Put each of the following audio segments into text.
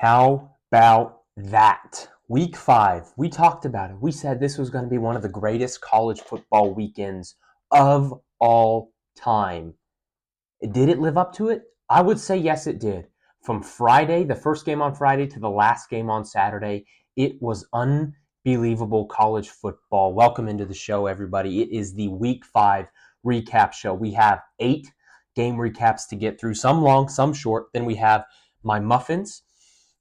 How about that? Week 5, we talked about it. We said this was going to be one of the greatest college football weekends of all time. Did it live up to it? I would say yes, it did. From Friday, the first game on Friday, to the last game on Saturday, it was unbelievable college football. Welcome into the show, everybody. It is the Week 5 recap show. We have 8 game recaps to get through, some long, some short. Then we have my muffins.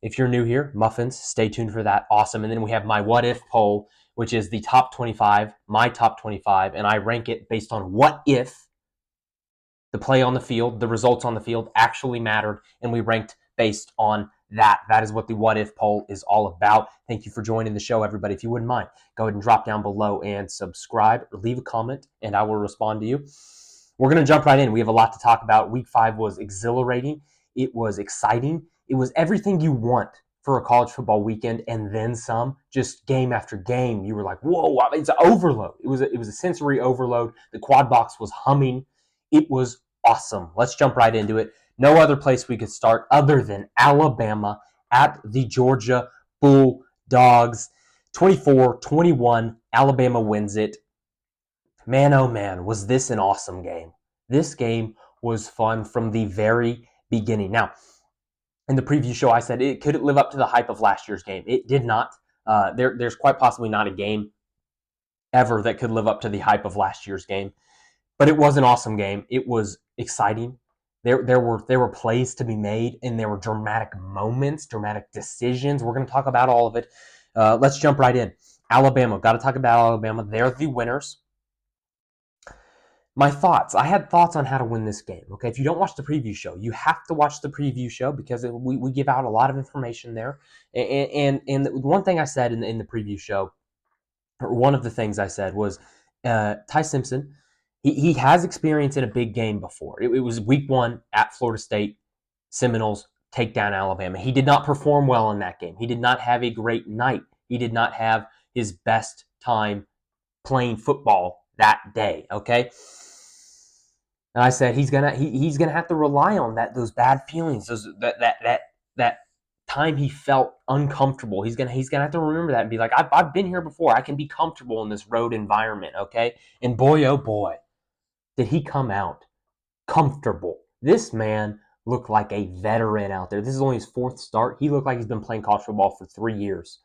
If you're new here, muffins, stay tuned for that. Awesome. And then we have my what if poll, which is the top 25, my top 25, and I rank it based on what if the play on the field, the results on the field actually mattered, and we ranked based on that. That is what the what if poll is all about. Thank you for joining the show, everybody. If you wouldn't mind, go ahead and drop down below and subscribe or leave a comment, and I will respond to you. We're going to jump right in. We have a lot to talk about. Week 5 was exhilarating. It was exciting. It was everything you want for a college football weekend, and then some. Just game after game, you were like, whoa, it's an overload. It was a sensory overload. The quad box was humming. It was awesome. Let's jump right into it. No other place we could start other than Alabama at the Georgia Bulldogs. 24-21, Alabama wins it. Man, oh man, was this an awesome game. This game was fun from the very beginning. Now, in the preview show, I said, could it live up to the hype of last year's game? It did not. There's quite possibly not a game ever that could live up to the hype of last year's game. But it was an awesome game. It was exciting. There were plays to be made, and there were dramatic moments, dramatic decisions. We're going to talk about all of it. Let's jump right in. Alabama. Got to talk about Alabama. They're the winners. My thoughts. I had thoughts on how to win this game. Okay, if you don't watch the preview show, you have to watch the preview show because we give out a lot of information there. And one thing I said in the preview show, or one of the things I said was Ty Simpson. He has experience in a big game before. It was week 1 at Florida State. Seminoles take down Alabama. He did not perform well in that game. He did not have a great night. He did not have his best time playing football that day. Okay. And I said he's gonna have to rely on those bad feelings, that time he felt uncomfortable. He's gonna have to remember that and be like, I've been here before. I can be comfortable in this road environment, okay? And boy, oh boy, did he come out comfortable. This man looked like a veteran out there. This is only his 4th start. He looked like he's been playing college football for 3 years.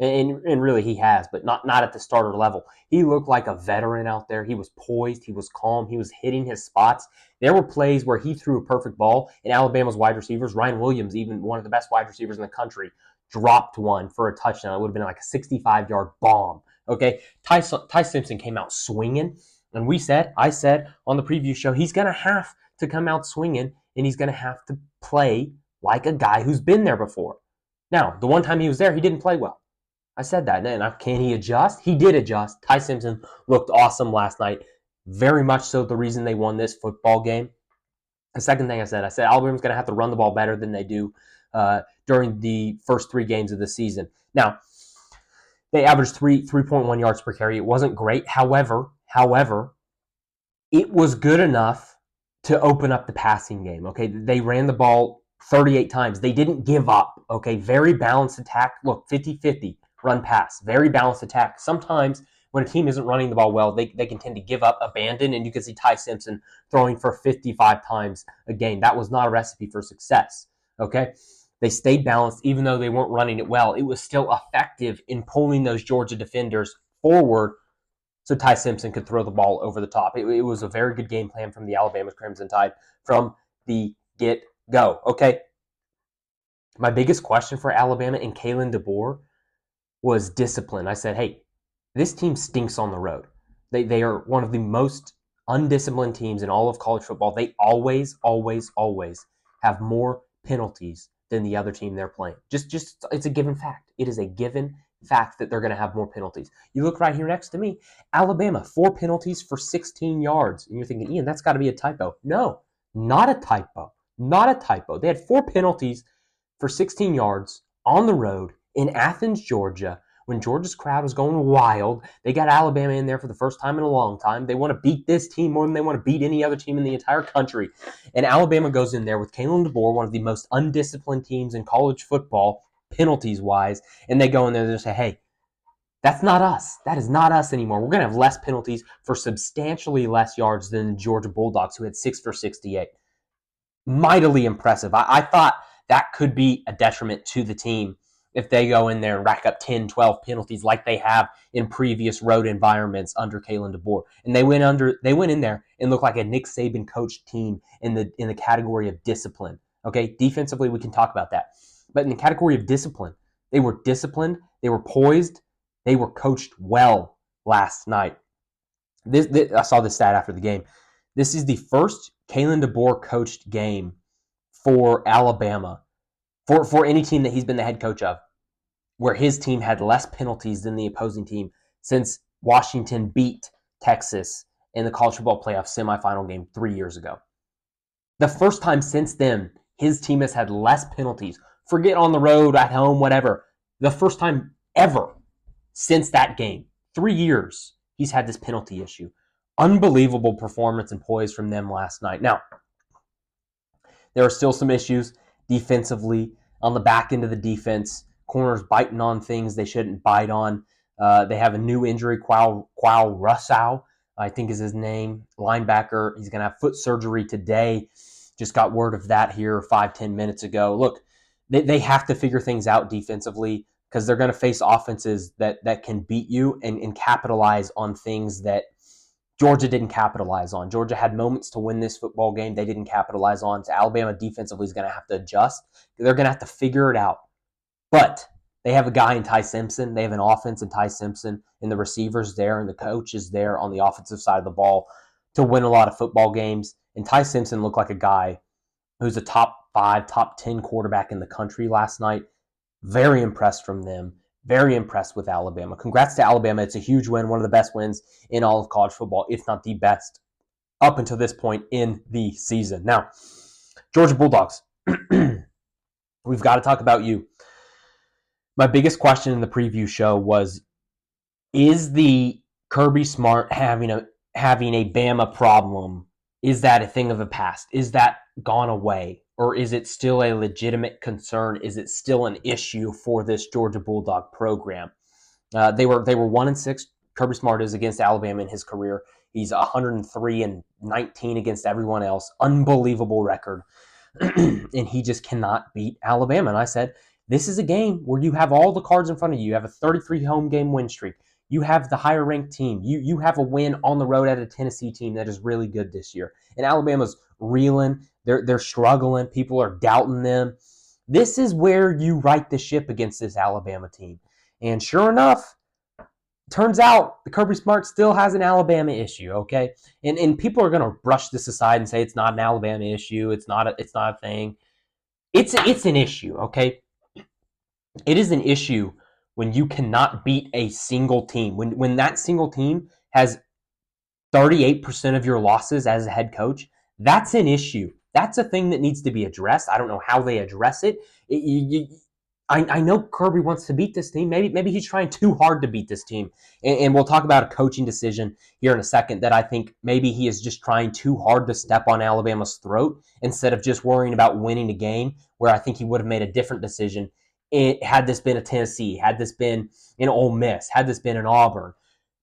And really he has, but not at the starter level. He looked like a veteran out there. He was poised. He was calm. He was hitting his spots. There were plays where he threw a perfect ball, and Alabama's wide receivers, Ryan Williams, even one of the best wide receivers in the country, dropped one for a touchdown. It would have been like a 65-yard bomb. Okay, Ty Simpson came out swinging, and I said on the preview show, he's going to have to come out swinging, and he's going to have to play like a guy who's been there before. Now, the one time he was there, he didn't play well. I said that. And can he adjust? He did adjust. Ty Simpson looked awesome last night. Very much so the reason they won this football game. The second thing I said Alabama's going to have to run the ball better than they do during the first 3 games of the season. Now, they averaged 3.1 yards per carry. It wasn't great. However, it was good enough to open up the passing game. Okay, they ran the ball 38 times. They didn't give up. Okay, very balanced attack. Look, 50-50. Run pass, very balanced attack. Sometimes when a team isn't running the ball well, they can tend to give up, abandon, and you can see Ty Simpson throwing for 55 times a game. That was not a recipe for success, okay? They stayed balanced even though they weren't running it well. It was still effective in pulling those Georgia defenders forward so Ty Simpson could throw the ball over the top. It was a very good game plan from the Alabama Crimson Tide from the get-go, okay? My biggest question for Alabama and Kalen DeBoer was discipline. I said, hey, this team stinks on the road. They are one of the most undisciplined teams in all of college football. They always have more penalties than the other team they're playing. Just it's a given fact. It is a given fact that they're going to have more penalties. You look right here next to me, Alabama, 4 penalties for 16 yards. And you're thinking, Ian, that's got to be a typo. No, not a typo. Not a typo. They had 4 penalties for 16 yards on the road in Athens, Georgia, when Georgia's crowd was going wild. They got Alabama in there for the first time in a long time. They want to beat this team more than they want to beat any other team in the entire country. And Alabama goes in there with Kalen DeBoer, one of the most undisciplined teams in college football, penalties-wise, and they go in there and they say, hey, that's not us. That is not us anymore. We're going to have less penalties for substantially less yards than the Georgia Bulldogs, who had 6 for 68. Mightily impressive. I thought that could be a detriment to the team if they go in there and rack up 10, 12 penalties like they have in previous road environments under Kalen DeBoer. And they went in there and looked like a Nick Saban coached team in the category of discipline. Okay, defensively we can talk about that. But in the category of discipline, they were disciplined, they were poised, they were coached well last night. I saw this stat after the game. This is the first Kalen DeBoer coached game for Alabama, for any team that he's been the head coach of, where his team had less penalties than the opposing team since Washington beat Texas in the college football playoff semifinal game 3 years ago. The first time since then, his team has had less penalties. Forget on the road, at home, whatever. The first time ever since that game, 3 years, he's had this penalty issue. Unbelievable performance and poise from them last night. Now, there are still some issues defensively on the back end of the defense. Corners biting on things they shouldn't bite on. They have a new injury, Qual Russow, I think is his name, linebacker. He's going to have foot surgery today. Just got word of that here 5-10 minutes ago. Look, they have to figure things out defensively because they're going to face offenses that can beat you and capitalize on things that Georgia didn't capitalize on. Georgia had moments to win this football game they didn't capitalize on. So Alabama defensively is going to have to adjust. They're going to have to figure it out. But they have a guy in Ty Simpson. They have an offense in Ty Simpson, and the receivers there and the coaches there on the offensive side of the ball to win a lot of football games. And Ty Simpson looked like a guy who's a top 5, top 10 quarterback in the country last night. Very impressed from them. Very impressed with Alabama. Congrats to Alabama. It's a huge win, one of the best wins in all of college football, if not the best, up until this point in the season. Now, Georgia Bulldogs. We've got to talk about you. My biggest question in the preview show was, is the Kirby Smart having a Bama problem, is that a thing of the past? Is that gone away? Or is it still a legitimate concern? Is it still an issue for this Georgia Bulldog program? They were 1-6. Kirby Smart is against Alabama in his career. He's 103-19 against everyone else. Unbelievable record. And he just cannot beat Alabama. And I said, this is a game where you have all the cards in front of you. You have a 33 home game win streak. You have the higher ranked team. You have a win on the road at a Tennessee team that is really good this year. And Alabama's reeling. They're struggling. People are doubting them. This is where you right the ship against this Alabama team. And sure enough, turns out the Kirby Smart still has an Alabama issue, okay? And people are going to brush this aside and say it's not an Alabama issue. It's not a thing. It's an issue, okay? It is an issue when you cannot beat a single team. When that single team has 38% of your losses as a head coach, that's an issue. That's a thing that needs to be addressed. I don't know how they address it. I know Kirby wants to beat this team. Maybe he's trying too hard to beat this team. And we'll talk about a coaching decision here in a second that I think maybe he is just trying too hard to step on Alabama's throat instead of just worrying about winning a game, where I think he would have made a different decision had this been a Tennessee, had this been an Ole Miss, had this been an Auburn.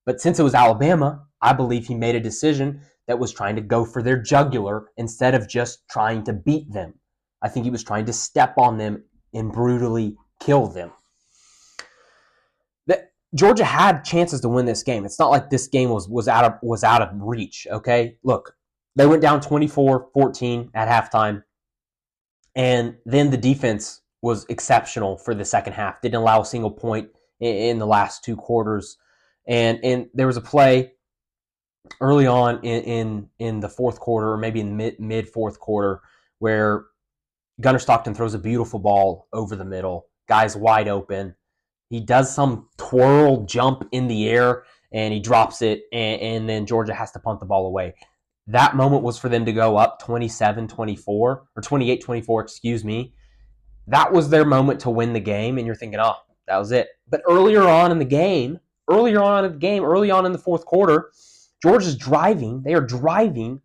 But since it was Alabama, I believe he made a decision that was trying to go for their jugular instead of just trying to beat them. I think he was trying to step on them and brutally kill them. Georgia had chances to win this game. It's not like this game was out of reach, okay? Look, they went down 24-14 at halftime, and then the defense was exceptional for the second half. Didn't allow a single point in the last 2 quarters. And there was a play early on in the fourth quarter, or maybe in mid fourth quarter, where Gunnar Stockton throws a beautiful ball over the middle. Guy's wide open. He does some twirl jump in the air, and he drops it, and then Georgia has to punt the ball away. That moment was for them to go up 27-24, or 28-24, excuse me. That was their moment to win the game, and you're thinking, oh, That was it. But early on in the fourth quarter, Georgia's driving. They are driving.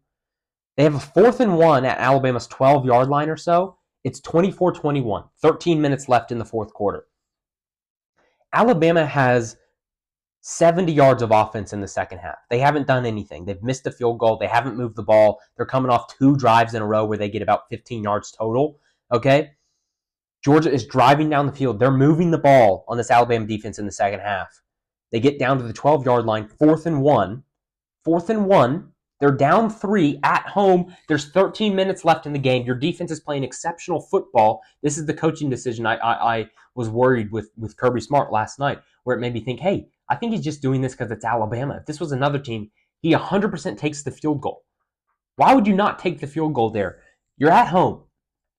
They have a 4th and 1 at Alabama's 12-yard line or so. It's 24-21. 13 minutes left in the fourth quarter. Alabama has 70 yards of offense in the second half. They haven't done anything. They've missed a field goal. They haven't moved the ball. They're coming off 2 drives in a row where they get about 15 yards total. Okay? Georgia is driving down the field. They're moving the ball on this Alabama defense in the second half. They get down to the 12-yard line, 4th and 1. 4th and 1. They're down 3 at home. There's 13 minutes left in the game. Your defense is playing exceptional football. This is the coaching decision I was worried with Kirby Smart last night, where it made me think, hey, I think he's just doing this because it's Alabama. If this was another team, he 100% takes the field goal. Why would you not take the field goal there? You're at home.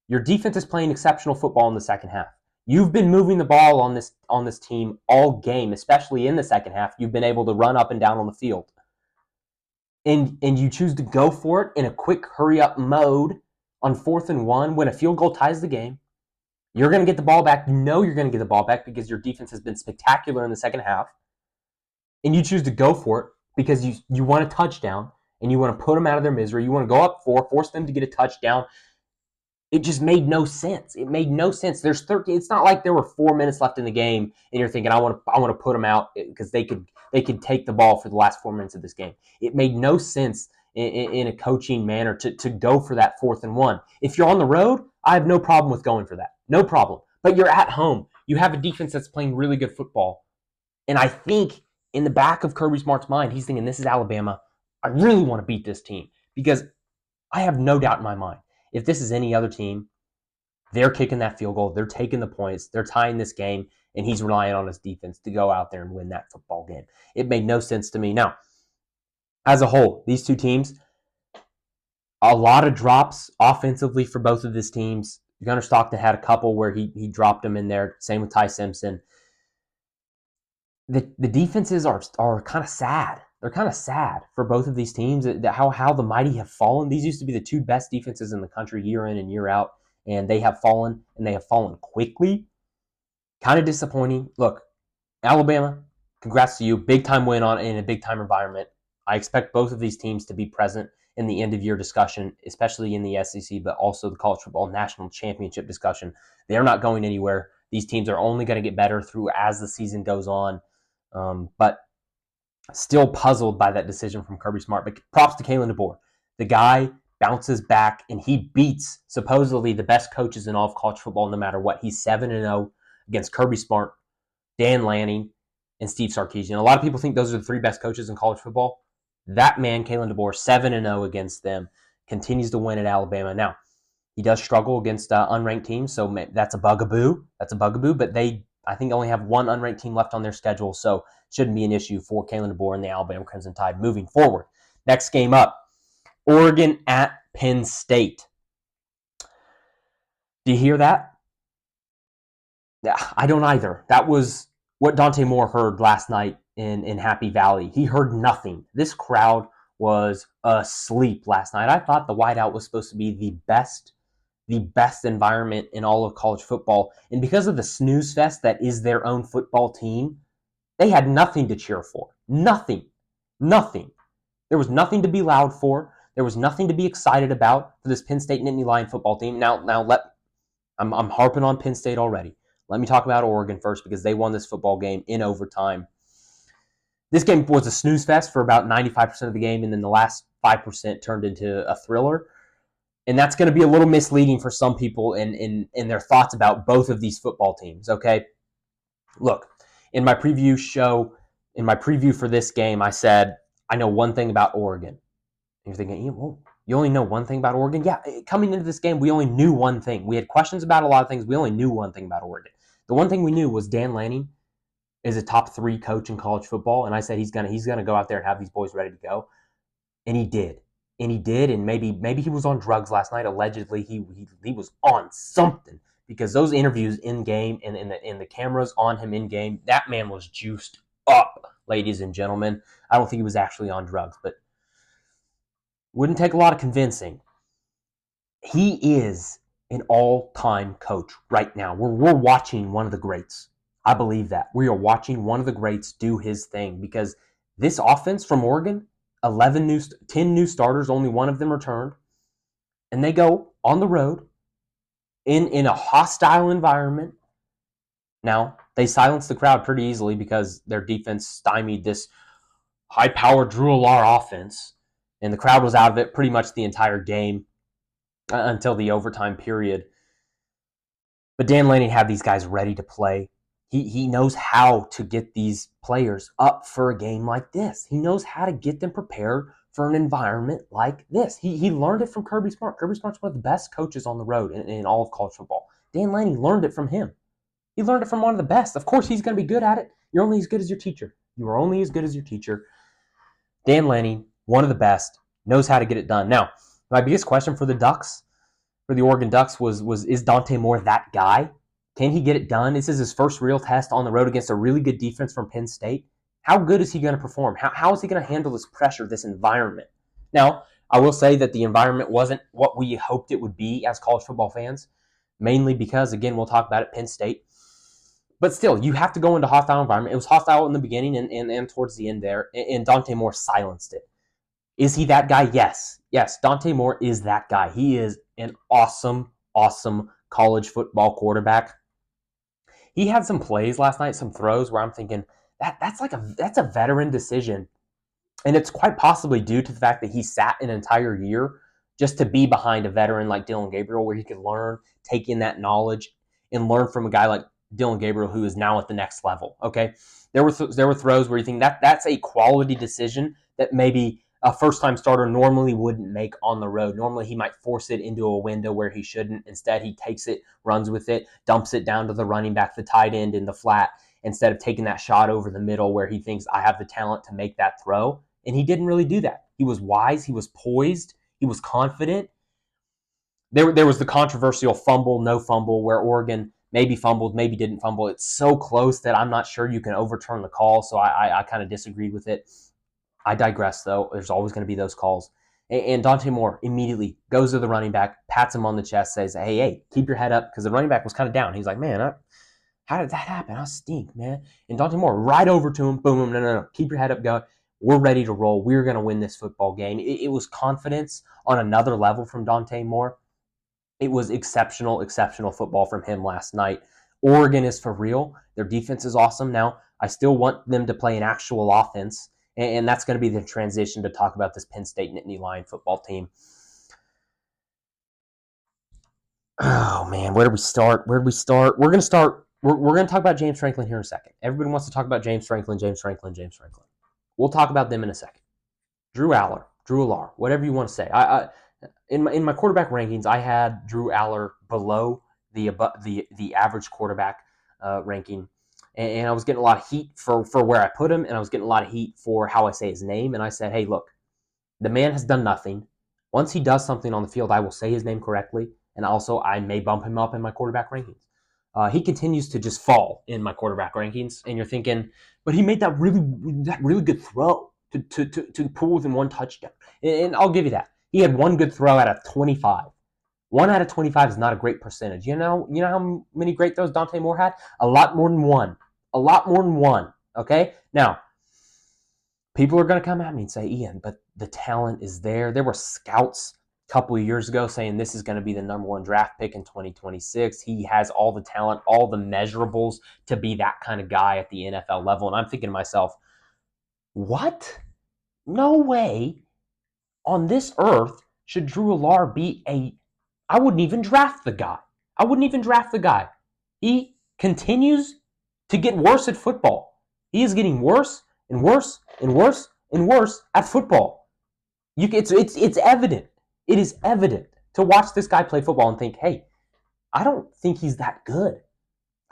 Your defense is playing exceptional football in the second half. You've been moving the ball on this team all game, especially in the second half. You've been able to run up and down on the field. And you choose to go for it in a quick hurry-up mode on 4th and 1 when a field goal ties the game. You're going to get the ball back. You know you're going to get the ball back because your defense has been spectacular in the second half. And you choose to go for it because you want a touchdown and you want to put them out of their misery. You want to go up 4, force them to get a touchdown. It just made no sense. It made no sense. There's 13. It's not like there were 4 minutes left in the game and you're thinking, I want to put them out because they could take the ball for the last 4 minutes of this game. It made no sense in a coaching manner to go for that 4th and 1. If you're on the road, I have no problem with going for that. No problem. But you're at home. You have a defense that's playing really good football. And I think in the back of Kirby Smart's mind, he's thinking, this is Alabama. I really want to beat this team because I have no doubt in my mind. If this is any other team, they're kicking that field goal. They're taking the points. They're tying this game, and he's relying on his defense to go out there and win that football game. It made no sense to me. Now, as a whole, these two teams, a lot of drops offensively for both of these teams. Gunnar Stockton had a couple where he dropped them in there. Same with Ty Simpson. The defenses are kind of sad. They're kind of sad for both of these teams. How the mighty have fallen. These used to be the 2 best defenses in the country year in and year out, and they have fallen, and they have fallen quickly. Kind of disappointing. Look, Alabama, congrats to you. Big-time win in a big-time environment. I expect both of these teams to be present in the end-of-year discussion, especially in the SEC, but also the College Football National Championship discussion. They're not going anywhere. These teams are only going to get better as the season goes on. But still puzzled by that decision from Kirby Smart. But props to Kalen DeBoer. The guy bounces back, and he beats supposedly the best coaches in all of college football no matter what. He's 7-0 against Kirby Smart, Dan Lanning, and Steve Sarkisian. A lot of people think those are the 3 best coaches in college football. That man, Kalen DeBoer, 7-0 against them, continues to win at Alabama. Now, he does struggle against unranked teams, so that's a bugaboo. But they, I think, only have 1 unranked team left on their schedule, so shouldn't be an issue for Kalen DeBoer and the Alabama Crimson Tide moving forward. Next game up, Oregon at Penn State. Do you hear that? Yeah, I don't either. That was what Dante Moore heard last night in Happy Valley. He heard nothing. This crowd was asleep last night. I thought the whiteout was supposed to be the best environment in all of college football. And because of the snooze fest that is their own football team, they had nothing to cheer for. Nothing. There was nothing to be loud for. There was nothing to be excited about for this Penn State Nittany Lion football team. I'm harping on Penn State already. Let me talk about Oregon first because they won this football game in overtime. This game was a snooze fest for about 95% of the game, and then the last 5% turned into a thriller. And that's going to be a little misleading for some people in their thoughts about both of these football teams, okay? Look, in my preview for this game, I said, I know one thing about Oregon. And you're thinking, whoa, you only know one thing about Oregon? Yeah, coming into this game, we only knew one thing. We had questions about a lot of things. We only knew one thing about Oregon. The one thing we knew was Dan Lanning is a top 3 coach in college football, and I said he's gonna go out there and have these boys ready to go, and he did. And maybe he was on drugs last night. Allegedly, he was on something because those interviews in game and the cameras on him in game, that man was juiced up, ladies and gentlemen. I don't think he was actually on drugs, but wouldn't take a lot of convincing. He is an all-time coach right now. We're watching one of the greats. I believe that. We are watching one of the greats do his thing because this offense from Oregon, 10 new starters, only one of them returned, and they go on the road in a hostile environment. Now, they silenced the crowd pretty easily because their defense stymied this high-powered Drew Allar offense, and the crowd was out of it pretty much the entire game until the overtime period. But Dan Lanning had these guys ready to play. He knows how to get these players up for a game like this. He knows how to get them prepared for an environment like this. He learned it from Kirby Smart. Kirby Smart's one of the best coaches on the road in all of college football. Dan Lanning learned it from him. He learned it from one of the best. Of course, he's going to be good at it. You're only as good as your teacher. You are only as good as your teacher. Dan Lanning, one of the best, knows how to get it done. Now, my biggest question for the Ducks, for the Oregon Ducks, was is Dante Moore that guy? Can he get it done? This is his first real test on the road against a really good defense from Penn State. How good is he going to perform? How is he going to handle this pressure, this environment? Now, I will say that the environment wasn't what we hoped it would be as college football fans, mainly because, again, we'll talk about it, Penn State. But still, you have to go into a hostile environment. It was hostile in the beginning and towards the end there, and Dante Moore silenced it. Is he that guy? Yes. Yes, Dante Moore is that guy. He is an awesome, awesome college football quarterback. He had some plays last night, some throws where I'm thinking that's a veteran decision, and it's quite possibly due to the fact that he sat an entire year just to be behind a veteran like Dillon Gabriel, where he could learn, take in that knowledge, and learn from a guy like Dillon Gabriel who is now at the next level. Okay, there were throws where you think that's a quality decision that maybe a first-time starter normally wouldn't make on the road. Normally, he might force it into a window where he shouldn't. Instead, he takes it, runs with it, dumps it down to the running back, the tight end in the flat, instead of taking that shot over the middle where he thinks, I have the talent to make that throw. And he didn't really do that. He was wise. He was poised. He was confident. There was the controversial fumble, no fumble, where Oregon maybe fumbled, maybe didn't fumble. It's so close that I'm not sure you can overturn the call, so I kind of disagreed with it. I digress, though. There's always going to be those calls. And Dante Moore immediately goes to the running back, pats him on the chest, says, hey, keep your head up, because the running back was kind of down. He's like, man, how did that happen? I stink, man. And Dante Moore right over to him, boom, no, keep your head up, go. We're ready to roll. We're going to win this football game. It was confidence on another level from Dante Moore. It was exceptional football from him last night. Oregon is for real. Their defense is awesome. Now, I still want them to play an actual offense, and that's going to be the transition to talk about this Penn State Nittany Lion football team. Oh, man, where do we start? We're going to start. We're going to talk about James Franklin here in a second. Everybody wants to talk about James Franklin. We'll talk about them in a second. Drew Allar, whatever you want to say. In my quarterback rankings, I had Drew Allar below the average quarterback ranking. And I was getting a lot of heat for where I put him, and I was getting a lot of heat for how I say his name. And I said, hey, look, the man has done nothing. Once he does something on the field, I will say his name correctly, and also I may bump him up in my quarterback rankings. He continues to just fall in my quarterback rankings, and you're thinking, but he made that really good throw to pull within one touchdown. And I'll give you that. He had one good throw out of 25. 1 out of 25 is not a great percentage. You know how many great throws Dante Moore had? A lot more than one. Okay? Now, people are going to come at me and say, Ian, but the talent is there. There were scouts a couple of years ago saying this is going to be the number 1 draft pick in 2026. He has all the talent, all the measurables to be that kind of guy at the NFL level. And I'm thinking to myself, what? No way on this earth should Drew Allar be I wouldn't even draft the guy. He continues to get worse at football. He is getting worse and worse and worse and worse at football. It's evident. It is evident to watch this guy play football and think, hey, I don't think he's that good.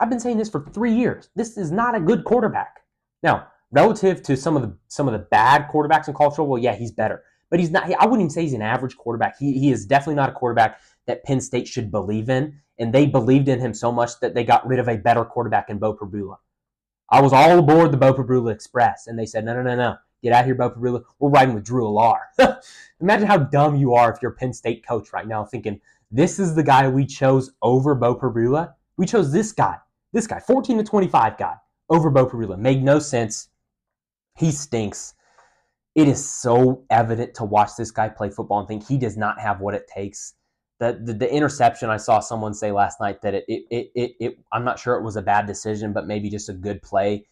I've been saying this for 3 years. This is not a good quarterback. Now, relative to some of the bad quarterbacks in college football, yeah, he's better. But he's not. I wouldn't even say he's an average quarterback. He is definitely not a quarterback that Penn State should believe in, and they believed in him so much that they got rid of a better quarterback in Beau Pribula. I was all aboard the Beau Pribula Express, and they said, no. Get out of here, Beau Pribula. We're riding with Drew Allar. Imagine how dumb you are if you're a Penn State coach right now thinking, this is the guy we chose over Beau Pribula. We chose this guy. This guy, 14-25 guy, over Bo Perillo. Made no sense. He stinks. It is so evident to watch this guy play football and think he does not have what it takes. The interception, I saw someone say last night that I'm not sure it was a bad decision, but maybe just a good play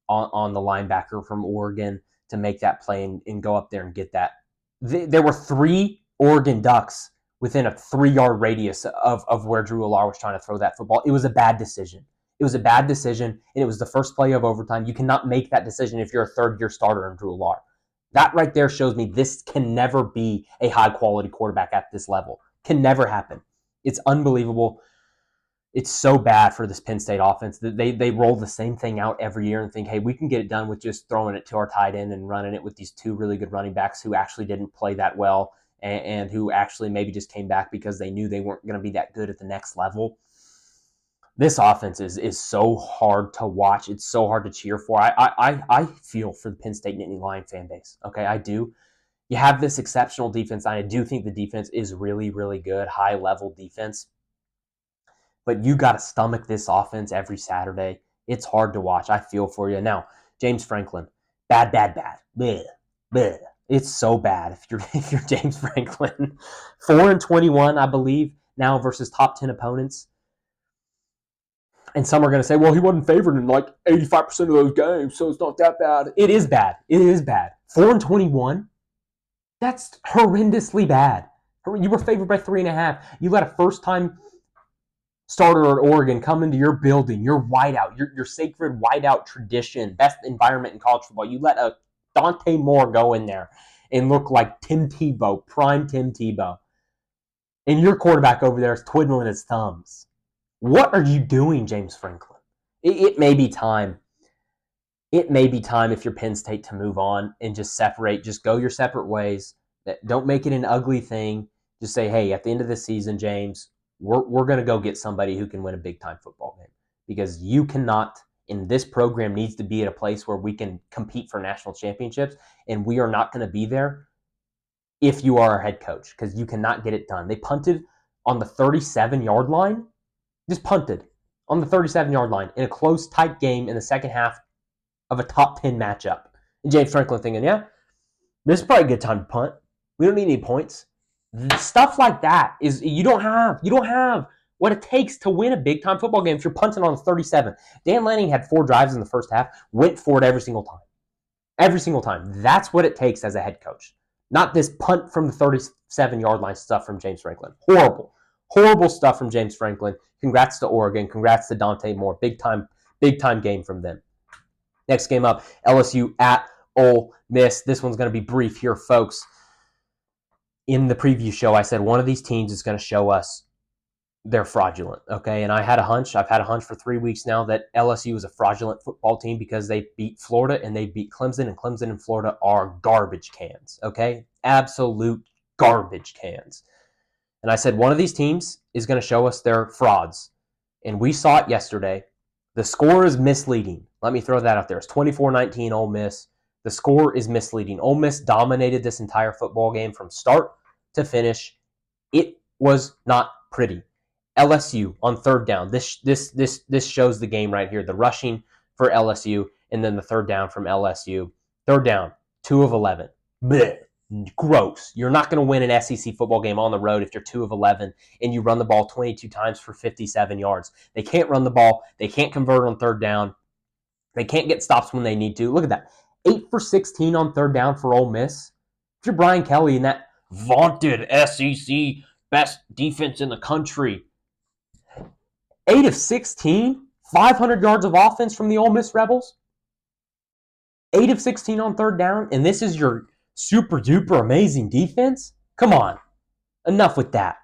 on the linebacker from Oregon to make that play and go up there and get that. There were 3 Oregon Ducks within a 3-yard radius of where Drew Allar was trying to throw that football. It was a bad decision. It was a bad decision, and it was the first play of overtime. You cannot make that decision if you're a third-year starter in Drew Allar. That right there shows me this can never be a high-quality quarterback at this level. Can never happen. It's unbelievable. It's so bad for this Penn State offense that they roll the same thing out every year and think, hey, we can get it done with just throwing it to our tight end and running it with these 2 really good running backs who actually didn't play that well and who actually maybe just came back because they knew they weren't going to be that good at the next level. This offense is so hard to watch. It's so hard to cheer for. I feel for the Penn State Nittany Lion fan base. Okay, I do. You have this exceptional defense. I do think the defense is really, really good, high-level defense. But you got to stomach this offense every Saturday. It's hard to watch. I feel for you. Now, James Franklin, bad. Bleh, bleh. It's so bad if you're James Franklin. 4-21, I believe, now versus top 10 opponents. And some are going to say, well, he wasn't favored in like 85% of those games, so it's not that bad. It is bad. 4-21? That's horrendously bad. You were favored by 3.5. You let a first-time starter at Oregon come into your building, your whiteout, your sacred whiteout tradition, best environment in college football. You let a Dante Moore go in there and look like Tim Tebow, prime Tim Tebow. And your quarterback over there is twiddling his thumbs. What are you doing, James Franklin? It may be time. It may be time if you're Penn State to move on and just separate, just go your separate ways. Don't make it an ugly thing. Just say, hey, at the end of the season, James, we're going to go get somebody who can win a big-time football game. Because you cannot, and this program needs to be at a place where we can compete for national championships, and we are not going to be there if you are our head coach, because you cannot get it done. They punted on the 37-yard line. Just punted on the 37-yard line in a close, tight game in the second half of a top 10 matchup. And James Franklin thinking, yeah, this is probably a good time to punt. We don't need any points. Stuff like that is you don't have what it takes to win a big-time football game if you're punting on 37. Dan Lanning had 4 drives in the first half, went for it every single time. Every single time. That's what it takes as a head coach. Not this punt from the 37-yard line stuff from James Franklin. Horrible stuff from James Franklin. Congrats to Oregon. Congrats to Dante Moore. Big time game from them. Next game up, LSU at Ole Miss. This one's going to be brief here, folks. In the preview show, I said one of these teams is going to show us they're fraudulent, okay? And I had a hunch. I've had a hunch for 3 weeks now that LSU is a fraudulent football team because they beat Florida and they beat Clemson, and Clemson and Florida are garbage cans, okay? Absolute garbage cans. And I said one of these teams is going to show us they're frauds. And we saw it yesterday. The score is misleading. Let me throw that out there. It's 24-19 Ole Miss. The score is misleading. Ole Miss dominated this entire football game from start to finish. It was not pretty. LSU on third down. This shows the game right here. The rushing for LSU and then the third down from LSU. Third down, 2 of 11. Blech. Gross. You're not going to win an SEC football game on the road if you're 2 of 11 and you run the ball 22 times for 57 yards. They can't run the ball. They can't convert on third down. They can't get stops when they need to. Look at that. 8 for 16 on third down for Ole Miss. If you're Brian Kelly and that vaunted SEC best defense in the country, 8 of 16, 500 yards of offense from the Ole Miss Rebels. 8 of 16 on third down, and this is your super duper amazing defense? Come on. Enough with that.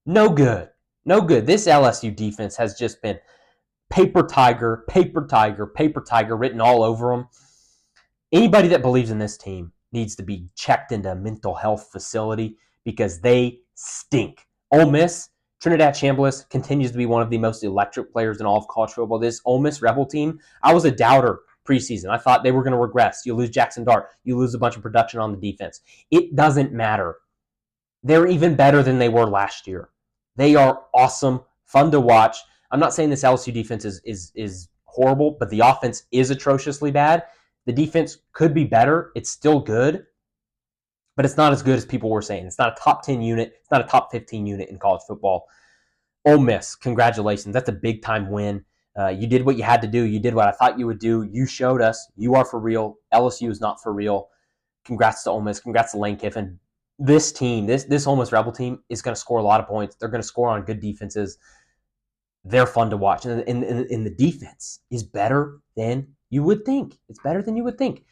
No good. This LSU defense has just been paper tiger written all over them. Anybody that believes in this team needs to be checked into a mental health facility because they stink. Ole Miss, Trinidad Chambliss continues to be one of the most electric players in all of college football. This Ole Miss Rebel team, I was a doubter preseason. I thought they were going to regress. You lose Jackson Dart. You lose a bunch of production on the defense. It doesn't matter. They're even better than they were last year. They are awesome, fun to watch. I'm not saying this LSU defense is horrible, but the offense is atrociously bad. The defense could be better. It's still good, but it's not as good as people were saying. It's not a top 10 unit. It's not a top 15 unit in college football. Ole Miss, congratulations. That's a big-time win. You did what you had to do. You did what I thought you would do. You showed us you are for real. LSU is not for real. Congrats to Ole Miss. Congrats to Lane Kiffin. This team, this Ole Miss Rebel team, is going to score a lot of points. They're going to score on good defenses. They're fun to watch. And the defense is better than you would think. It's better than you would think.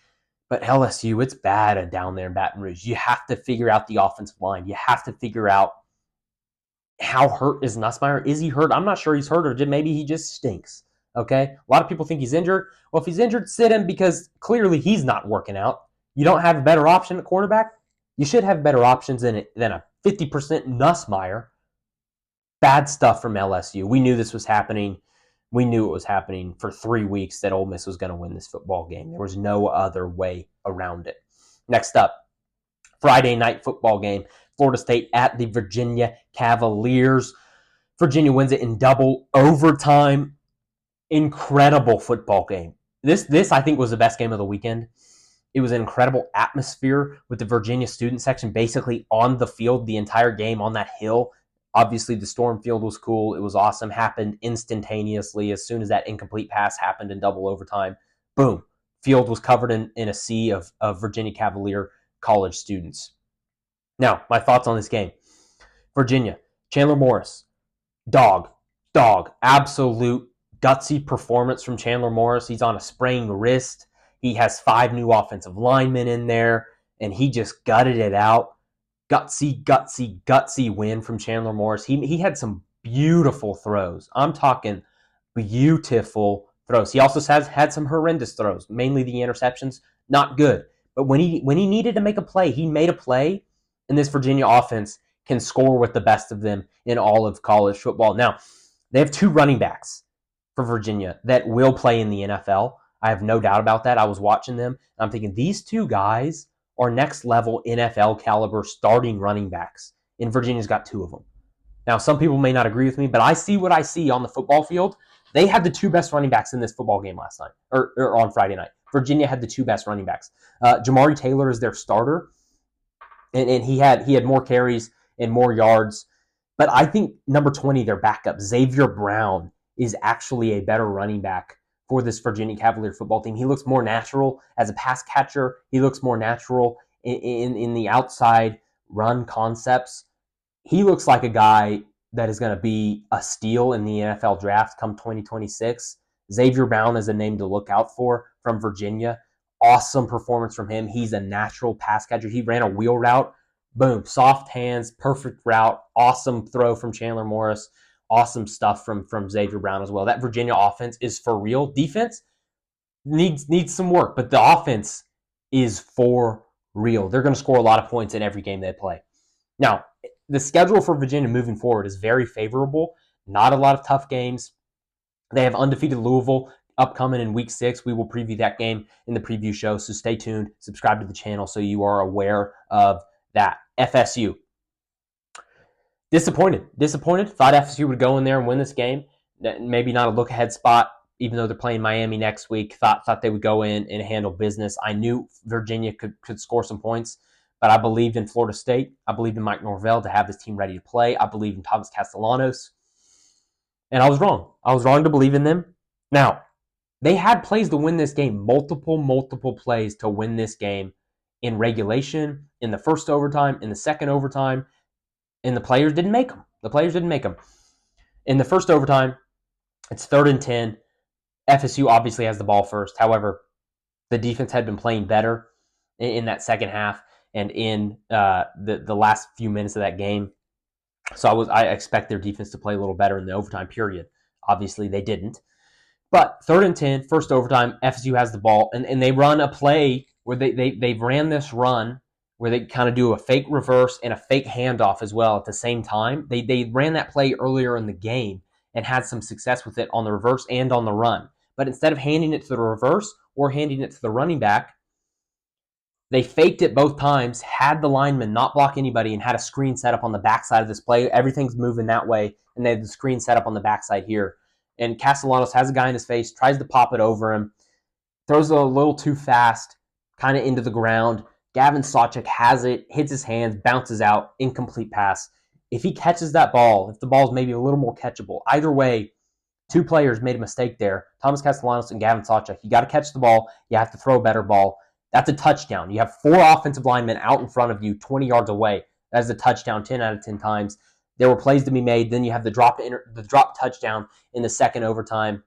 But LSU, it's bad down there in Baton Rouge. You have to figure out the offensive line. You have to figure out how hurt is Nussmeier. Is he hurt? I'm not sure he's hurt, or maybe he just stinks. Okay? A lot of people think he's injured. Well, if he's injured, sit him, because clearly he's not working out. You don't have a better option at quarterback? You should have better options than a 50% Nussmeier. Bad stuff from LSU. We knew this was happening. We knew it was happening for 3 weeks, that Ole Miss was going to win this football game. There was no other way around it. Next up, Friday night football game. Florida State at the Virginia Cavaliers. Virginia wins it in double overtime. Incredible football game. This I think was the best game of the weekend. It was an incredible atmosphere with the Virginia student section basically on the field the entire game on that hill. Obviously, the Storm Field was cool. It was awesome. Happened instantaneously as soon as that incomplete pass happened in double overtime. Boom. Field was covered in a sea of Virginia Cavalier college students. Now, my thoughts on this game. Virginia, Chandler Morris, dog, absolute gutsy performance from Chandler Morris. He's on a sprained wrist. He has 5 new offensive linemen in there, and he just gutted it out. Gutsy win from Chandler Morris. He had some beautiful throws. I'm talking beautiful throws. He also had some horrendous throws, mainly the interceptions. Not good. But when he needed to make a play, he made a play, and this Virginia offense can score with the best of them in all of college football. Now, they have 2 running backs for Virginia that will play in the NFL. I have no doubt about that. I was watching them, and I'm thinking these 2 guys are next level NFL caliber starting running backs, and Virginia's got 2 of them. Now, some people may not agree with me, but I see what I see on the football field. They had the 2 best running backs in this football game last night, or on Friday night. Virginia had the 2 best running backs. Jamari Taylor is their starter, and he had more carries and more yards. But I think number 20, their backup, Xavier Brown, is actually a better running back for this Virginia Cavalier football team. He looks more natural as a pass catcher. He looks more natural in the outside run concepts. He looks like a guy that is going to be a steal in the NFL draft come 2026. Xavier Brown is a name to look out for from Virginia. Awesome performance from him. He's a natural pass catcher. He ran a wheel route. Boom. Soft hands, perfect route. Awesome throw from Chandler Morris. Awesome stuff from Xavier Brown as well. That Virginia offense is for real. Defense needs some work, but the offense is for real. They're going to score a lot of points in every game they play. Now, the schedule for Virginia moving forward is very favorable. Not a lot of tough games. They have undefeated Louisville upcoming in week 6. We will preview that game in the preview show, so stay tuned. Subscribe to the channel so you are aware of that. FSU. Disappointed. Thought FSU would go in there and win this game. Maybe not a look-ahead spot, even though they're playing Miami next week. Thought they would go in and handle business. I knew Virginia could score some points, but I believed in Florida State. I believed in Mike Norvell to have this team ready to play. I believed in Thomas Castellanos. And I was wrong. I was wrong to believe in them. Now, they had plays to win this game. Multiple plays to win this game in regulation, in the first overtime, in the second overtime. And the players didn't make them. In the first overtime, it's 3rd and 10. FSU obviously has the ball first. However, the defense had been playing better in that second half and in the last few minutes of that game. So I expect their defense to play a little better in the overtime period. Obviously, they didn't. But 3rd and 10, first overtime, FSU has the ball, and they run a play where they ran this run where they kind of do a fake reverse and a fake handoff as well at the same time. They ran that play earlier in the game and had some success with it on the reverse and on the run. But instead of handing it to the reverse or handing it to the running back, they faked it both times, had the lineman not block anybody, and had a screen set up on the backside of this play. Everything's moving that way, and they had the screen set up on the backside here. and Castellanos has a guy in his face, tries to pop it over him, throws it a little too fast, kind of into the ground. Gavin Sawchuk has it, hits his hands, bounces out, incomplete pass. If he catches that ball, if the ball is maybe a little more catchable, either way, two players made a mistake there, Thomas Castellanos and Gavin Sawchuk. You got to catch the ball. You have to throw a better ball. That's a touchdown. You have 4 offensive linemen out in front of you 20 yards away. That is a touchdown 10 out of 10 times. There were plays to be made. Then you have the drop touchdown in the second overtime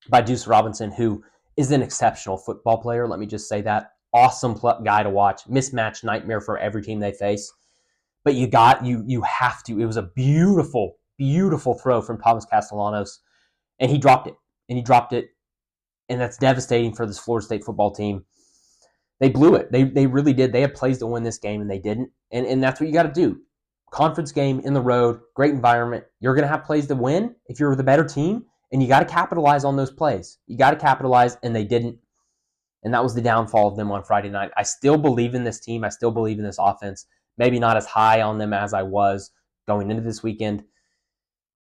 by Deuce Robinson, who is an exceptional football player. Let me just say that. Awesome guy to watch. Mismatch nightmare for every team they face. But you have to. It was a beautiful, beautiful throw from Thomas Castellanos, and he dropped it. And that's devastating for this Florida State football team. They blew it. They really did. They had plays to win this game, and they didn't. And that's what you got to do. Conference game in the road, great environment. You're going to have plays to win if you're the better team, and you got to capitalize on those plays. You got to capitalize, and they didn't. And that was the downfall of them on Friday night. I still believe in this team. I still believe in this offense. Maybe not as high on them as I was going into this weekend,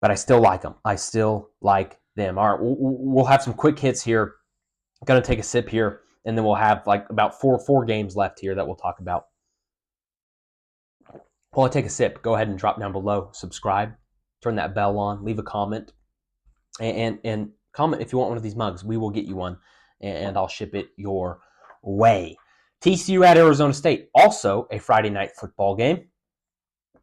but I still like them. I still like them. All right, we'll have some quick hits here. I'm going to take a sip here, and then we'll have like about four games left here that we'll talk about. While I take a sip, go ahead and drop down below, subscribe, turn that bell on, leave a comment, and comment if you want one of these mugs. We will get you one, and I'll ship it your way. TCU at Arizona State, also a Friday night football game.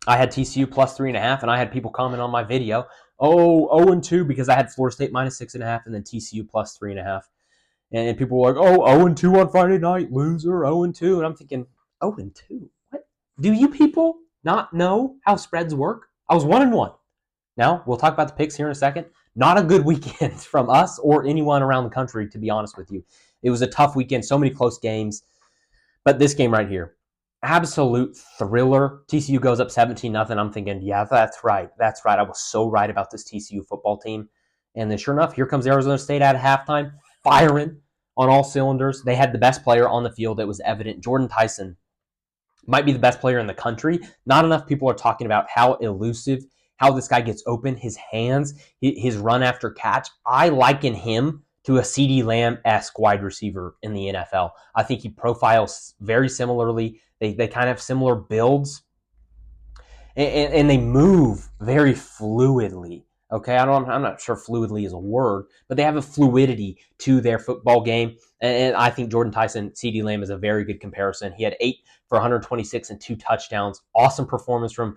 I had TCU plus 3.5, and I had people comment on my video, 0-2, because I had Florida State minus 6.5, and then TCU plus 3.5. And people were like, 0-2 on Friday night, loser, 0-2. And I'm thinking, 0-2? What? Do you people not know how spreads work? I was 1-1. Now, we'll talk about the picks here in a second. Not a good weekend from us or anyone around the country, to be honest with you. It was a tough weekend, so many close games. But this game right here, absolute thriller. TCU goes up 17-0. I'm thinking, yeah, that's right. That's right. I was so right about this TCU football team. And then sure enough, here comes Arizona State at halftime, firing on all cylinders. They had the best player on the field. It was evident. Jordan Tyson might be the best player in the country. Not enough people are talking about how elusive, how this guy gets open, his hands, his run after catch. I liken him to a CeeDee Lamb-esque wide receiver in the NFL. I think he profiles very similarly. They kind of have similar builds, and they move very fluidly. Okay, I'm not sure fluidly is a word, but they have a fluidity to their football game. And I think Jordan Tyson, CeeDee Lamb is a very good comparison. He had 8 for 126 and 2 touchdowns. Awesome performance from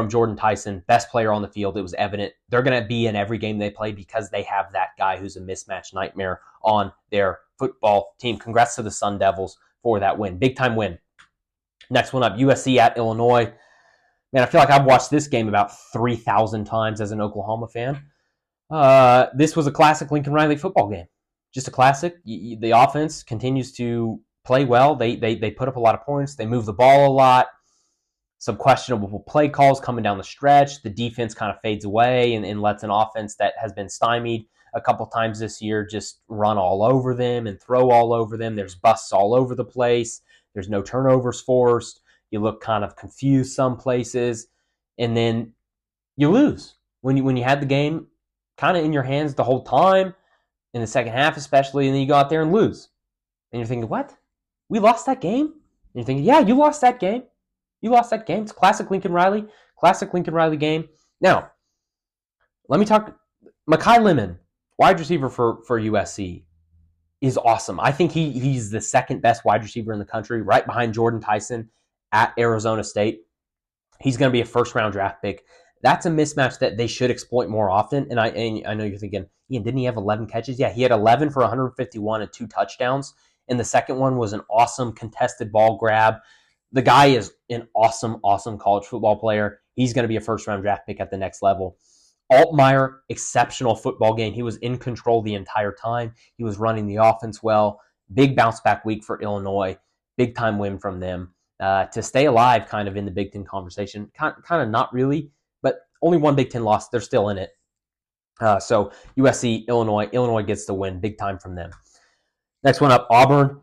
Jordan Tyson, best player on the field. It was evident. They're going to be in every game they play because they have that guy who's a mismatch nightmare on their football team. Congrats to the Sun Devils for that win. Big time win. Next one up, USC at Illinois. Man, I feel like I've watched this game about 3,000 times as an Oklahoma fan. This was a classic Lincoln Riley football game. Just a classic. The offense continues to play well. They put up a lot of points. They move the ball a lot. Some questionable play calls coming down the stretch. The defense kind of fades away and lets an offense that has been stymied a couple times this year just run all over them and throw all over them. There's busts all over the place. There's no turnovers forced. You look kind of confused some places, and then you lose. When you had the game kind of in your hands the whole time, in the second half especially, and then you go out there and lose. And you're thinking, what? We lost that game? And you're thinking, yeah, you lost that game. You lost that game. It's classic Lincoln Riley game. Now, let me talk. Mekhi Lemon, wide receiver for USC, is awesome. I think he's the second best wide receiver in the country, right behind Jordan Tyson at Arizona State. He's going to be a first-round draft pick. That's a mismatch that they should exploit more often. And I know you're thinking, Ian, didn't he have 11 catches? Yeah, he had 11 for 151 and 2 touchdowns. And the second one was an awesome contested ball grab. The guy is an awesome, awesome college football player. He's going to be a first-round draft pick at the next level. Altmaier, exceptional football game. He was in control the entire time. He was running the offense well. Big bounce-back week for Illinois. Big-time win from them. To stay alive kind of in the Big Ten conversation. Kind of not really, but only one Big Ten loss. They're still in it. So USC, Illinois. Illinois gets the win. Big time from them. Next one up, Auburn,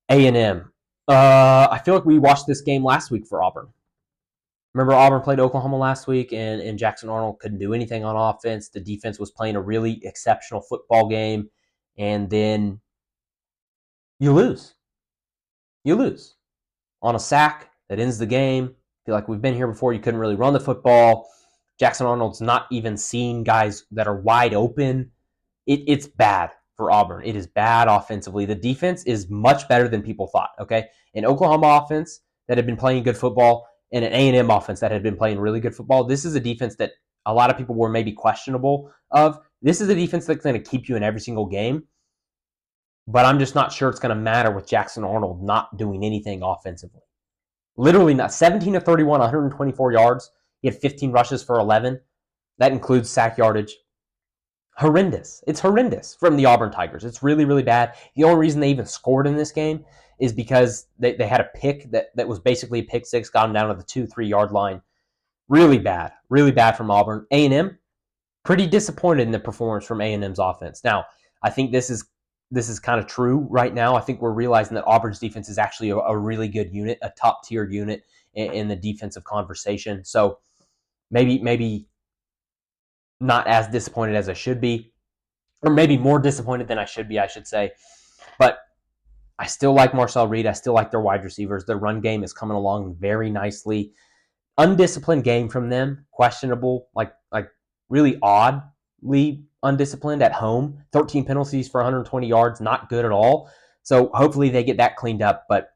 A&M. I feel like we watched this game last week for Auburn. Remember Auburn played Oklahoma last week, and Jackson Arnold couldn't do anything on offense. The defense was playing a really exceptional football game, and then you lose. You lose on a sack that ends the game. I feel like we've been here before. You couldn't really run the football. Jackson Arnold's not even seeing guys that are wide open. It's bad for Auburn. It is bad offensively. The defense is much better than people thought, okay? An Oklahoma offense that had been playing good football and an A&M offense that had been playing really good football. This is a defense that a lot of people were maybe questionable of. This is a defense that's going to keep you in every single game, but I'm just not sure it's going to matter with Jackson Arnold not doing anything offensively. Literally not. 17 of 31, 124 yards. He had 15 rushes for 11. That includes sack yardage. Horrendous. It's horrendous from the Auburn Tigers. It's really, really bad. The only reason they even scored in this game is because they had a pick that was basically a pick six, got them down to the 2-3 yard line. Really bad from Auburn. A&M, pretty disappointed in the performance from A&M's offense. Now, I think this is kind of true right now. I think we're realizing that Auburn's defense is actually a really good unit, a top tier unit in the defensive conversation. So maybe not as disappointed as I should be, or maybe more disappointed than I should be, I should say. But I still like Marcel Reed. I still like their wide receivers. Their run game is coming along very nicely. Undisciplined game from them, questionable, like really oddly undisciplined at home. 13 penalties for 120 yards, not good at all. So hopefully they get that cleaned up, but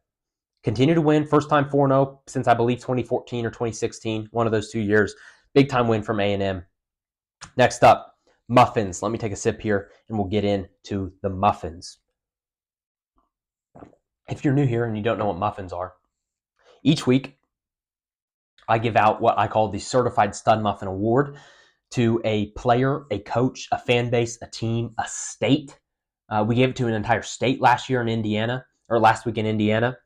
continue to win. First time 4-0 since I believe 2014 or 2016, one of those 2 years. Big time win from A&M. Next up, muffins. Let me take a sip here and we'll get into the muffins. If you're new here and you don't know what muffins are, each week I give out what I call the Certified Stud Muffin Award to a player, a coach, a fan base, a team, a state. We gave it to an entire state last week in Indiana,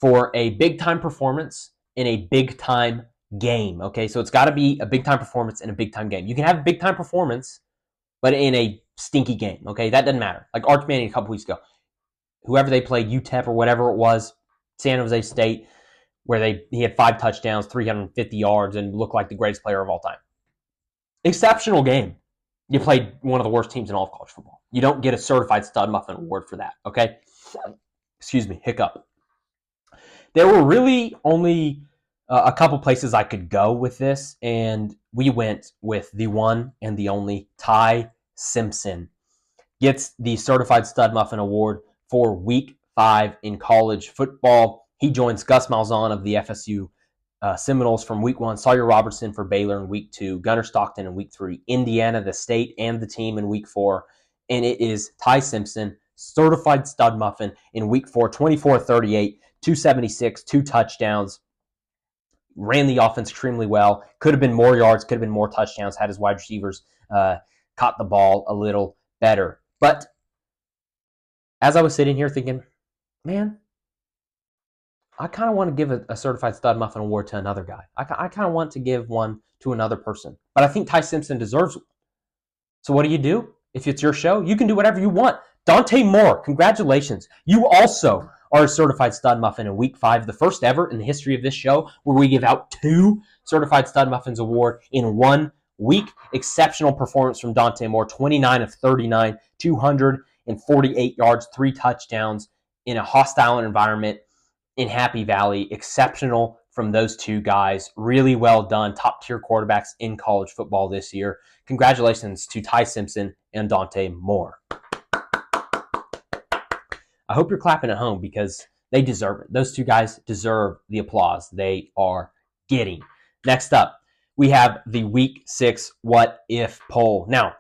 for a big time performance in a big time game. Okay, so it's got to be a big time performance in a big time game. You can have a big time performance, but in a stinky game. Okay, that doesn't matter. Like Arch Manning a couple weeks ago, whoever they played, UTEP or whatever it was, San Jose State, where he had 5 touchdowns, 350 yards, and looked like the greatest player of all time. Exceptional game. You played one of the worst teams in all of college football. You don't get a Certified Stud Muffin Award for that, okay? Excuse me, hiccup. There were really only a couple places I could go with this, and we went with the one and the only Ty Simpson. Gets the Certified Stud Muffin Award for Week 5 in college football. He joins Gus Malzahn of the FSU Seminoles from Week 1, Sawyer Robertson for Baylor in Week 2, Gunnar Stockton in Week 3, Indiana, the state, and the team in Week 4. And it is Ty Simpson, Certified Stud Muffin in Week 4, 24-38, 276, 2 touchdowns. Ran the offense extremely well. Could have been more yards, could have been more touchdowns, had his wide receivers caught the ball a little better. But as I was sitting here thinking, man, I kind of want to give a Certified Stud Muffin Award to another guy. I kind of want to give one to another person. But I think Ty Simpson deserves one. So what do? If it's your show, you can do whatever you want. Dante Moore, congratulations. You also are a Certified Stud Muffin in Week 5, the first ever in the history of this show where we give out 2 Certified Stud Muffins Award in 1 week. Exceptional performance from Dante Moore, 29 of 39, 248 yards, 3 touchdowns in a hostile environment in Happy Valley. Exceptional from those 2 guys. Really well done. Top tier quarterbacks in college football this year. Congratulations to Ty Simpson and Dante Moore. I hope you're clapping at home because they deserve it. Those 2 guys deserve the applause they are getting. Next up, we have the Week 6 What If poll. Now,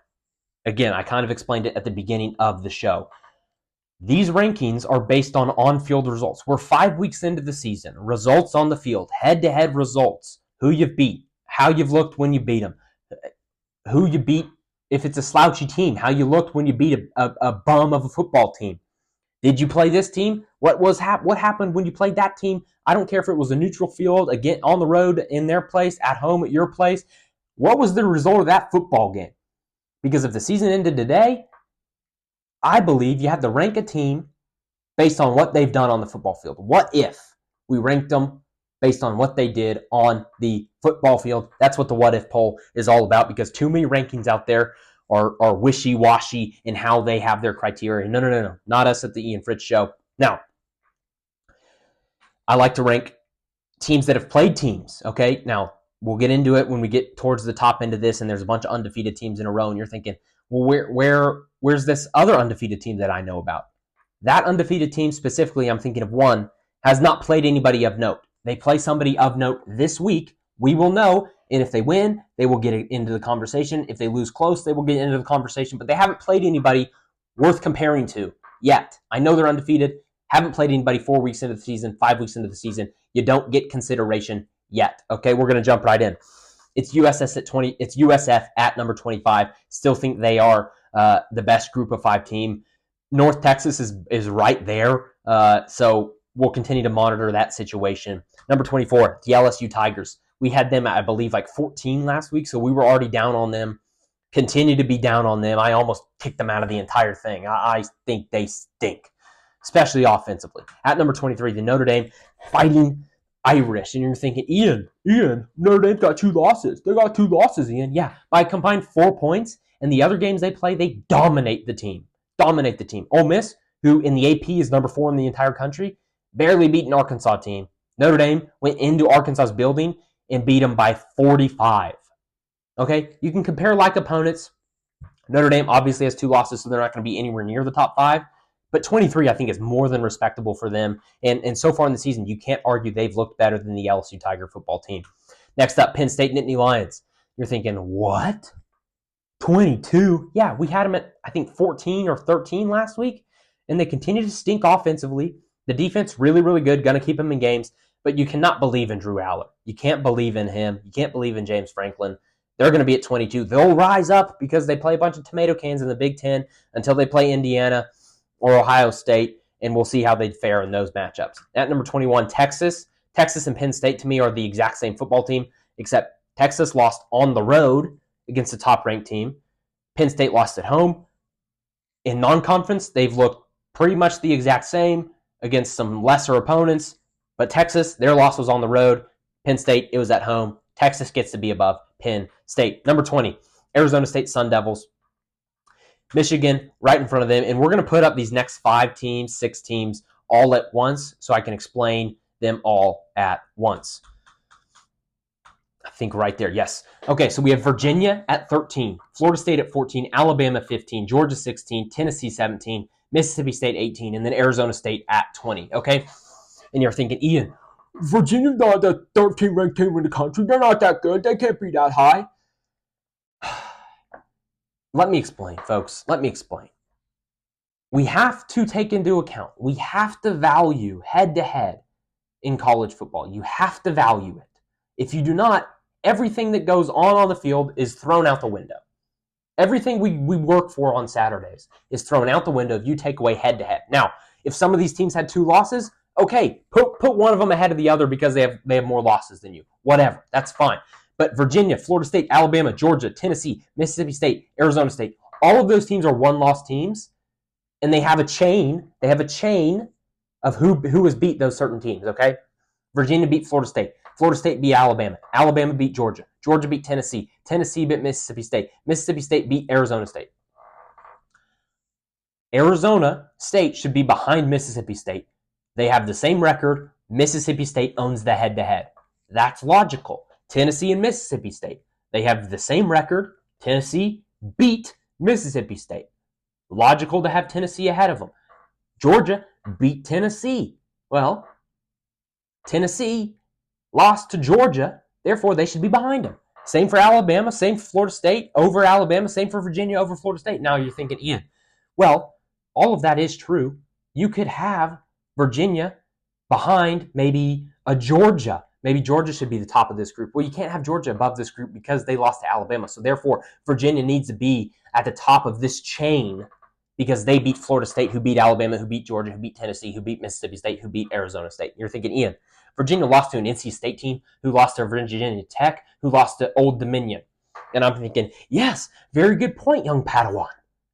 again, I kind of explained it at the beginning of the show. These rankings are based on on-field results. We're 5 weeks into the season. Results on the field, head-to-head results, who you've beat, how you've looked when you beat them, who you beat if it's a slouchy team, how you looked when you beat a bum of a football team. Did you play this team? What happened when you played that team? I don't care if it was a neutral field, again, on the road, in their place, at home, at your place. What was the result of that football game? Because if the season ended today, I believe you have to rank a team based on what they've done on the football field. What if we ranked them based on what they did on the football field. That's what the what if poll is all about, because too many rankings out there are wishy-washy in how they have their criteria. No. Not us at the Ian Fritts Show. Now, I like to rank teams that have played teams, okay? Now, we'll get into it when we get towards the top end of this, and there's a bunch of undefeated teams in a row, and you're thinking, well, where's this other undefeated team that I know about? That undefeated team specifically, I'm thinking of one, has not played anybody of note. They play somebody of note this week. We will know, and if they win, they will get into the conversation. If they lose close, they will get into the conversation, but they haven't played anybody worth comparing to yet. I know they're undefeated, haven't played anybody 4 weeks into the season, 5 weeks into the season. You don't get consideration yet. Okay, we're going to jump right in. It's USS at 20. It's USF at number 25. Still think they are the best group of 5 team. North Texas is right there. So we'll continue to monitor that situation. Number 24, the LSU Tigers. We had them, I believe, like 14 last week, so we were already down on them. Continue to be down on them. I almost kicked them out of the entire thing. I think they stink, especially offensively. At number 23, the Notre Dame Fighting Irish. And you're thinking, Ian, Notre Dame's got 2 losses. They got 2 losses, Ian. Yeah, by a combined 4 points, and the other games they play, they dominate the team. Ole Miss, who in the AP is number 4 in the entire country, barely beat an Arkansas team. Notre Dame went into Arkansas's building and beat them by 45. Okay, you can compare like opponents. Notre Dame obviously has 2 losses, so they're not going to be anywhere near the top 5. But 23, I think, is more than respectable for them. And so far in the season, you can't argue they've looked better than the LSU Tiger football team. Next up, Penn State Nittany Lions. You're thinking, what? 22? Yeah, we had them at, I think, 14 or 13 last week, and they continue to stink offensively. The defense, really, really good, going to keep them in games, but you cannot believe in Drew Aller. You can't believe in him. You can't believe in James Franklin. They're going to be at 22. They'll rise up because they play a bunch of tomato cans in the Big Ten until they play Indiana or Ohio State, and we'll see how they fare in those matchups. At number 21, Texas. Texas and Penn State, to me, are the exact same football team, except Texas lost on the road against a top-ranked team. Penn State lost at home. In non-conference, they've looked pretty much the exact same against some lesser opponents, but Texas, their loss was on the road. Penn State, it was at home. Texas gets to be above Penn State. Number 20, Arizona State Sun Devils. Michigan right in front of them, and we're going to put up these next 5 teams, 6 teams all at once so I can explain them all at once. I think right there, yes. Okay, so we have Virginia at 13, Florida State at 14, Alabama 15, Georgia 16, Tennessee 17, Mississippi State 18, and then Arizona State at 20, okay? And you're thinking, Ian, Virginia's not the 13th ranked team in the country. They're not that good. They can't be that high. Let me explain, folks. Let me explain. We have to take into account, we have to value head-to-head in college football. You have to value it. If you do not, everything that goes on the field is thrown out the window. Everything we work for on Saturdays is thrown out the window if you take away head-to-head. Now, if some of these teams had 2 losses, okay, put one of them ahead of the other because they have more losses than you. Whatever, that's fine. But Virginia, Florida State, Alabama, Georgia, Tennessee, Mississippi State, Arizona State, all of those teams are 1-loss teams, and they have a chain. They have a chain of who has beat those certain teams, okay? Virginia beat Florida State. Florida State beat Alabama. Alabama beat Georgia. Georgia beat Tennessee. Tennessee beat Mississippi State. Mississippi State beat Arizona State. Arizona State should be behind Mississippi State. They have the same record. Mississippi State owns the head-to-head. That's logical. Tennessee and Mississippi State, they have the same record. Tennessee beat Mississippi State. Logical to have Tennessee ahead of them. Georgia beat Tennessee. Well, Tennessee lost to Georgia, therefore they should be behind them. Same for Alabama, same for Florida State over Alabama, same for Virginia over Florida State. Now you're thinking, Ian, well, all of that is true. You could have Virginia behind maybe a Georgia. Maybe Georgia should be the top of this group. Well, you can't have Georgia above this group because they lost to Alabama. So therefore, Virginia needs to be at the top of this chain because they beat Florida State, who beat Alabama, who beat Georgia, who beat Tennessee, who beat Mississippi State, who beat Arizona State. You're thinking, Ian, Virginia lost to an NC State team, who lost to Virginia Tech, who lost to Old Dominion. And I'm thinking, yes, very good point, young Padawan.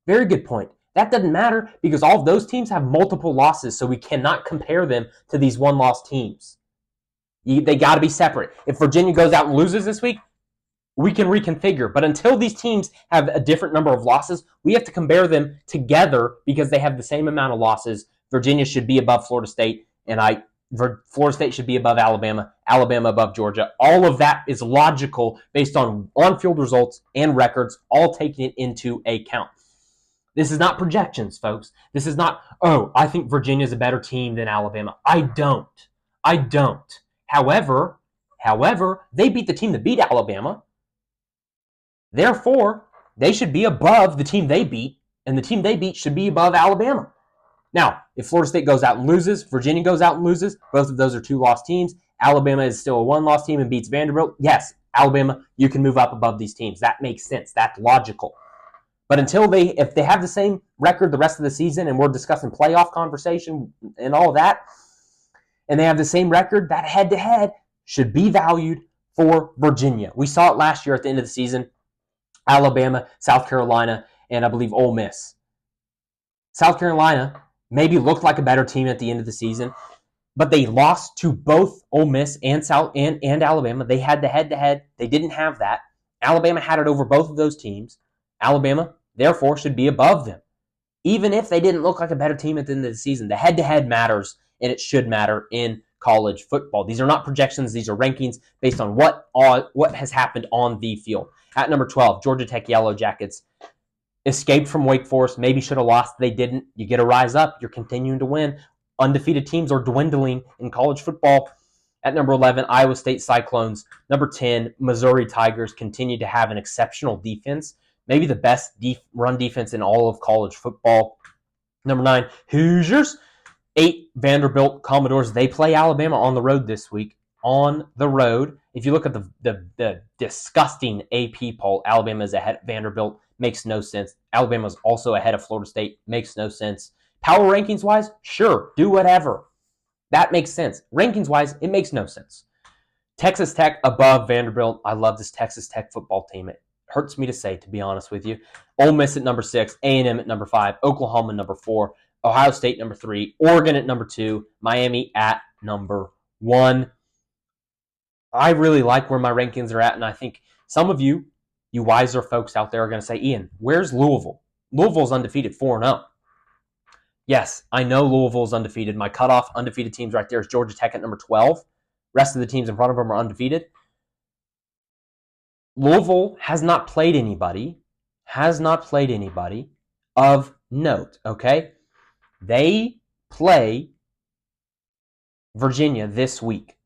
Very good point. That doesn't matter because all of those teams have multiple losses, so we cannot compare them to these 1-loss teams. They got to be separate. If Virginia goes out and loses this week, we can reconfigure. But until these teams have a different number of losses, we have to compare them together because they have the same amount of losses. Virginia should be above Florida State, and Florida State should be above Alabama, Alabama above Georgia. All of that is logical based on on-field results and records, all taking it into account. This is not projections, folks. This is not, oh, I think Virginia is a better team than Alabama. I don't. However, they beat the team that beat Alabama. Therefore, they should be above the team they beat, and the team they beat should be above Alabama. Now, if Florida State goes out and loses, Virginia goes out and loses, both of those are 2-loss teams. Alabama is still a 1-loss team and beats Vanderbilt. Yes, Alabama, you can move up above these teams. That makes sense. That's logical. But if they have the same record the rest of the season, and we're discussing playoff conversation and all that, and they have the same record, that head-to-head should be valued for Virginia. We saw it last year at the end of the season. Alabama, South Carolina, and I believe Ole Miss. South Carolina maybe looked like a better team at the end of the season, but they lost to both Ole Miss and Alabama. They had the head-to-head. They didn't have that. Alabama had it over both of those teams. Alabama, therefore, should be above them. Even if they didn't look like a better team at the end of the season, the head-to-head matters, and it should matter in college football. These are not projections. These are rankings based on what has happened on the field. At number 12, Georgia Tech Yellow Jackets escaped from Wake Forest. Maybe should have lost. They didn't. You get a rise up. You're continuing to win. Undefeated teams are dwindling in college football. At number 11, Iowa State Cyclones. Number 10, Missouri Tigers continue to have an exceptional defense. Maybe the best run defense in all of college football. Number 9, Hoosiers. 8, Vanderbilt Commodores. They play Alabama on the road this week. On the road. If you look at the disgusting AP poll, Alabama is ahead of Vanderbilt. Makes no sense. Alabama is also ahead of Florida State. Makes no sense. Power rankings-wise, sure, do whatever. That makes sense. Rankings-wise, it makes no sense. Texas Tech above Vanderbilt. I love this Texas Tech football team. It hurts me to say, to be honest with you. Ole Miss at number 6, A&M at number 5, Oklahoma number 4, Ohio State number 3, Oregon at number 2, Miami at number 1. I really like where my rankings are at, and I think some of you wiser folks out there are going to say, Ian, where's Louisville? Louisville's undefeated 4-0. Yes, I know Louisville's undefeated. My cutoff undefeated teams right there is Georgia Tech at number 12. Rest of the teams in front of them are undefeated. Louisville has not played anybody of note, okay? They play Virginia this week.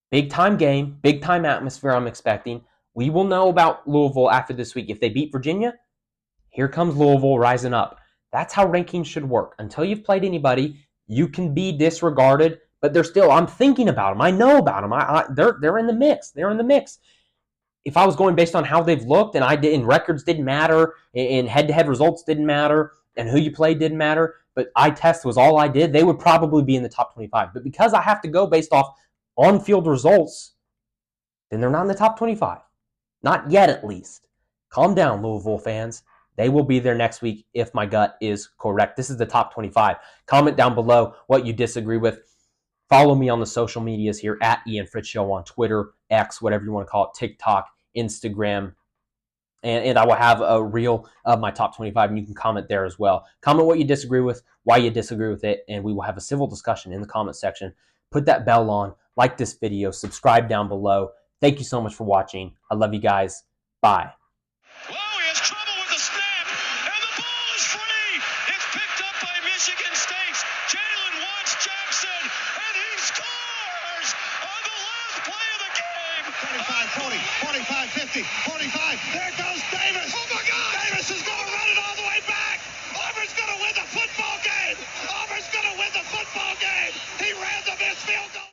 Big time game, big time atmosphere I'm expecting. We will know about Louisville after this week. If they beat Virginia, here comes Louisville rising up. That's how rankings should work. Until you've played anybody, you can be disregarded, but I'm thinking about them. I know about them. They're in the mix. They're in the mix. If I was going based on how they've looked and records didn't matter, and head-to-head results didn't matter, and who you played didn't matter, but eye test was all I did, they would probably be in the top 25. But because I have to go based off on-field results, then they're not in the top 25. Not yet, at least. Calm down, Louisville fans. They will be there next week if my gut is correct. This is the top 25. Comment down below what you disagree with. Follow me on the social medias here at Ian Fritts Show on Twitter, X, whatever you want to call it, TikTok, Instagram. And I will have a reel of my top 25, and you can comment there as well. Comment what you disagree with, why you disagree with it, and we will have a civil discussion in the comment section. Put that bell on, like this video, subscribe down below. Thank you so much for watching. I love you guys. Bye. Whoa, he has trouble with the snap, and the ball is free. It's picked up by Michigan State's Jalen Watts-Jackson, and he scores on the last play of the game. 25, 40, 45, 50, 45. There it goes.